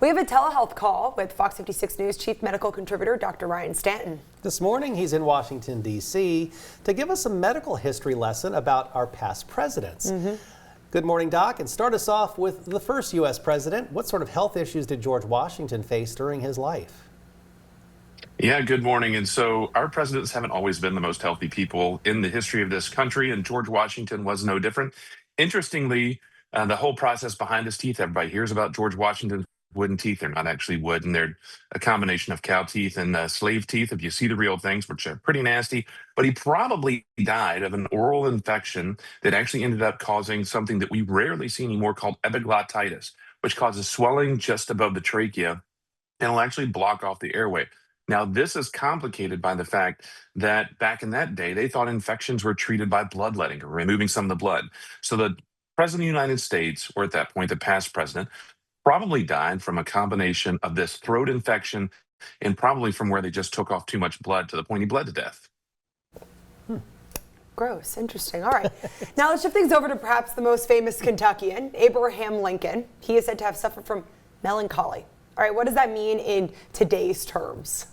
We have a telehealth call with Fox 56 News Chief Medical Contributor Dr. Ryan Stanton. This morning, he's in Washington, D.C. to give us a medical history lesson about our past presidents. Good morning, Doc, and start us off with the first U.S. president. What sort of health issues did George Washington face during his life? Yeah, good morning. And so our presidents haven't always been the most healthy people in the history of this country, and George Washington was no different. Interestingly, the whole process behind his teeth, everybody hears about George Washington's wooden teeth. They're not actually wood, and they're a combination of cow teeth and slave teeth, if you see the real things, which are pretty nasty. But he probably died of an oral infection that actually ended up causing something that we rarely see anymore called epiglottitis, which causes swelling just above the trachea and will actually block off the airway. Now, this is complicated by the fact that back in that day, they thought infections were treated by bloodletting or removing some of the blood. So the president of the United States, or at that point, the past president, probably died from a combination of this throat infection and probably from where they just took off too much blood to the point he bled to death. Gross. Interesting. All right. Now let's shift things over to perhaps the most famous Kentuckian, Abraham Lincoln. He is said to have suffered from melancholy. All right. What does that mean in today's terms?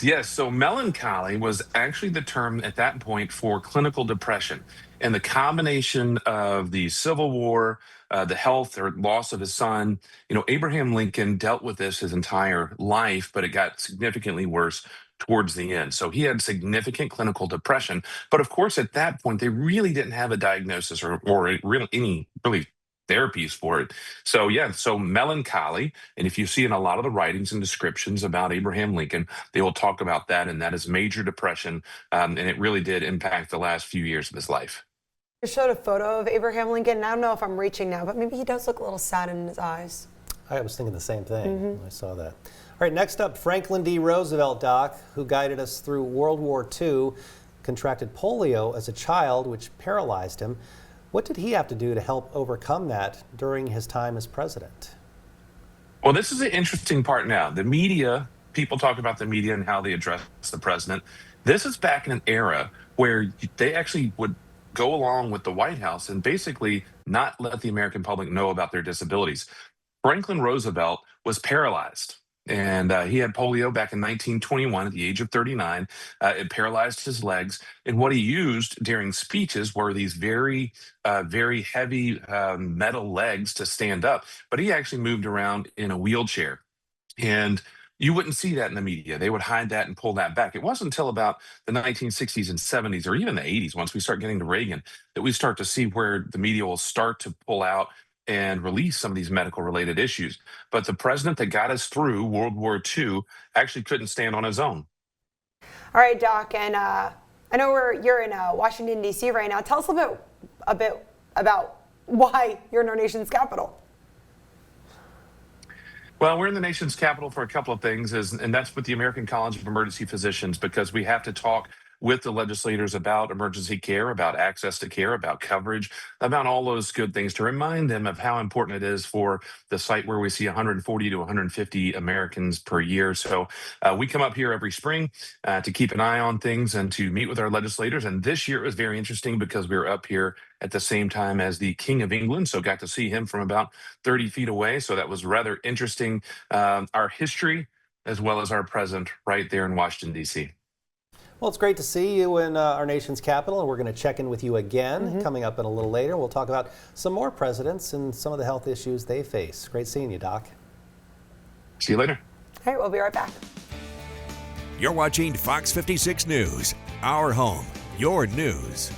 Yes, so melancholy was actually the term at that point for clinical depression. And the combination of the Civil War, the health or loss of his son, Abraham Lincoln dealt with this his entire life, but it got significantly worse towards the end. So he had significant clinical depression. But of course, at that point, they really didn't have a diagnosis or any therapies for it. So yeah, so melancholy, and if you see in a lot of the writings and descriptions about Abraham Lincoln, they will talk about that, and that is major depression, and it really did impact the last few years of his life. You showed a photo of Abraham Lincoln, and I don't know if I'm reaching now, but maybe he does look a little sad in his eyes. I was thinking the same thing when I saw that. All right, next up, Franklin D. Roosevelt, Doc, who guided us through World War II, contracted polio as a child, which paralyzed him. What did he have to do to help overcome that during his time as president? Well, this is the interesting part now. The media, people talk about the media and how they address the president. This is back in an era where they actually would go along with the White House and basically not let the American public know about their disabilities. Franklin Roosevelt was paralyzed. And he had polio back in 1921 at the age of 39. It paralyzed his legs. And what he used during speeches were these very heavy metal legs to stand up. But he actually moved around in a wheelchair. And you wouldn't see that in the media. They would hide that and pull that back. It wasn't until about the 1960s and 70s, or even the 80s, once we start getting to Reagan, that we start to see where the media will start to pull out and release some of these medical related issues. But the president that got us through World War II actually couldn't stand on his own. All right, Doc, and I know you're in Washington, D.C. right now. Tell us a bit about why you're in our nation's capital. Well, we're in the nation's capital for a couple of things, and that's with the American College of Emergency Physicians, because we have to talk with the legislators about emergency care, about access to care, about coverage, about all those good things, to remind them of how important it is for the site where we see 140 to 150 Americans per year. So we come up here every spring to keep an eye on things and to meet with our legislators. And this year it was very interesting because we were up here at the same time as the King of England, so got to see him from about 30 feet away. So that was rather interesting. Our history as well as our present right there in Washington, D.C. Well, it's great to see you in our nation's capital, and we're going to check in with you again coming up in a little later. We'll talk about some more presidents and some of the health issues they face. Great seeing you, Doc. See you later. All right, we'll be right back. You're watching Fox 56 News, our home, your news.